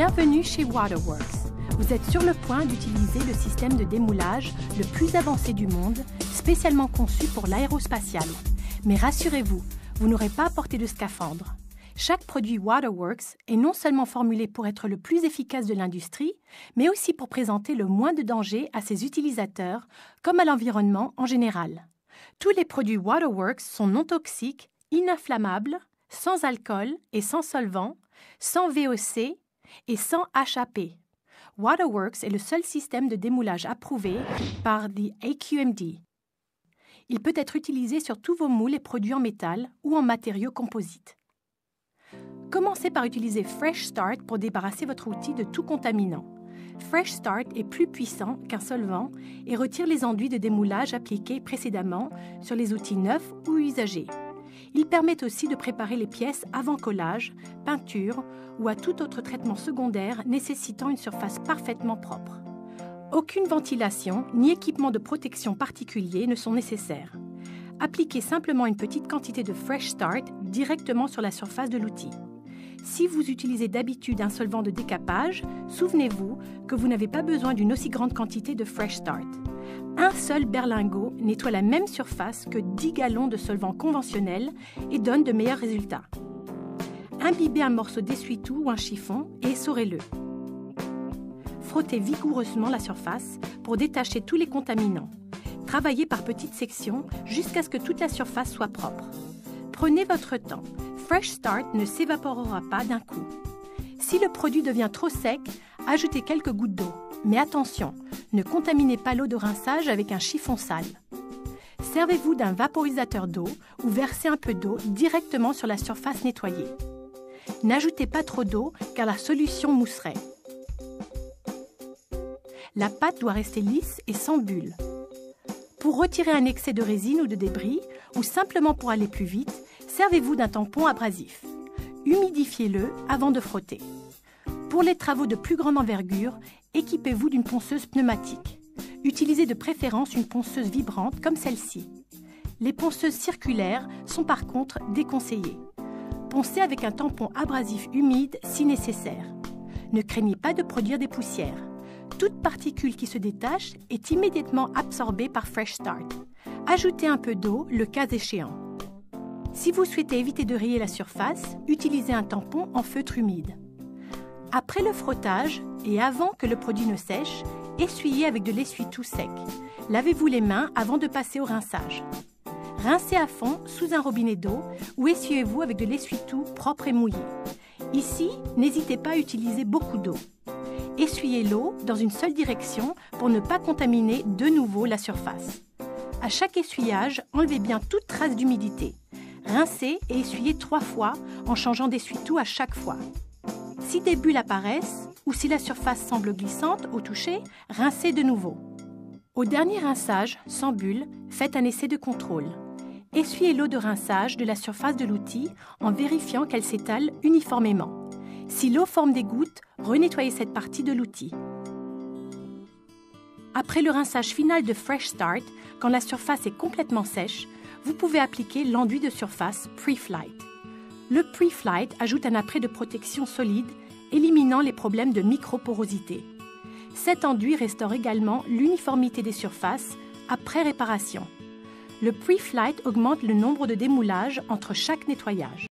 Bienvenue chez Waterworks. Vous êtes sur le point d'utiliser le système de démoulage le plus avancé du monde, spécialement conçu pour l'aérospatiale. Mais rassurez-vous, vous n'aurez pas à porter de scaphandre. Chaque produit Waterworks est non seulement formulé pour être le plus efficace de l'industrie, mais aussi pour présenter le moins de danger à ses utilisateurs, comme à l'environnement en général. Tous les produits Waterworks sont non toxiques, ininflammables, sans alcool et sans solvant, sans VOC et sans HAP. Waterworks est le seul système de démoulage approuvé par the AQMD. Il peut être utilisé sur tous vos moules et produits en métal ou en matériaux composites. Commencez par utiliser Fresh Start pour débarrasser votre outil de tout contaminant. Fresh Start est plus puissant qu'un solvant et retire les enduits de démoulage appliqués précédemment sur les outils neufs ou usagés. Il permet aussi de préparer les pièces avant collage, peinture ou à tout autre traitement secondaire nécessitant une surface parfaitement propre. Aucune ventilation ni équipement de protection particulier ne sont nécessaires. Appliquez simplement une petite quantité de Fresh Start directement sur la surface de l'outil. Si vous utilisez d'habitude un solvant de décapage, souvenez-vous que vous n'avez pas besoin d'une aussi grande quantité de Fresh Start. Un seul berlingot nettoie la même surface que 10 gallons de solvant conventionnel et donne de meilleurs résultats. Imbibez un morceau d'essuie-tout ou un chiffon et essorez-le. Frottez vigoureusement la surface pour détacher tous les contaminants. Travaillez par petites sections jusqu'à ce que toute la surface soit propre. Prenez votre temps. Fresh Start ne s'évaporera pas d'un coup. Si le produit devient trop sec, ajoutez quelques gouttes d'eau. Mais attention, ne contaminez pas l'eau de rinçage avec un chiffon sale. Servez-vous d'un vaporisateur d'eau ou versez un peu d'eau directement sur la surface nettoyée. N'ajoutez pas trop d'eau car la solution mousserait. La pâte doit rester lisse et sans bulles. Pour retirer un excès de résine ou de débris, ou simplement pour aller plus vite, servez-vous d'un tampon abrasif. Humidifiez-le avant de frotter. Pour les travaux de plus grande envergure, équipez-vous d'une ponceuse pneumatique. Utilisez de préférence une ponceuse vibrante comme celle-ci. Les ponceuses circulaires sont par contre déconseillées. Poncez avec un tampon abrasif humide si nécessaire. Ne craignez pas de produire des poussières. Toute particule qui se détache est immédiatement absorbée par Fresh Start. Ajoutez un peu d'eau le cas échéant. Si vous souhaitez éviter de rayer la surface, utilisez un tampon en feutre humide. Après le frottage et avant que le produit ne sèche, essuyez avec de l'essuie-tout sec. Lavez-vous les mains avant de passer au rinçage. Rincez à fond sous un robinet d'eau ou essuyez-vous avec de l'essuie-tout propre et mouillé. Ici, n'hésitez pas à utiliser beaucoup d'eau. Essuyez l'eau dans une seule direction pour ne pas contaminer de nouveau la surface. À chaque essuyage, enlevez bien toute trace d'humidité. Rincez et essuyez 3 fois en changeant d'essuie-tout à chaque fois. Si des bulles apparaissent ou si la surface semble glissante au toucher, rincez de nouveau. Au dernier rinçage, sans bulles, faites un essai de contrôle. Essuyez l'eau de rinçage de la surface de l'outil en vérifiant qu'elle s'étale uniformément. Si l'eau forme des gouttes, renettoyez cette partie de l'outil. Après le rinçage final de Fresh Start, quand la surface est complètement sèche, vous pouvez appliquer l'enduit de surface Pre-Flight. Le Pre-Flight ajoute un apprêt de protection solide, éliminant les problèmes de microporosité. Cet enduit restaure également l'uniformité des surfaces après réparation. Le Pre-Flight augmente le nombre de démoulages entre chaque nettoyage.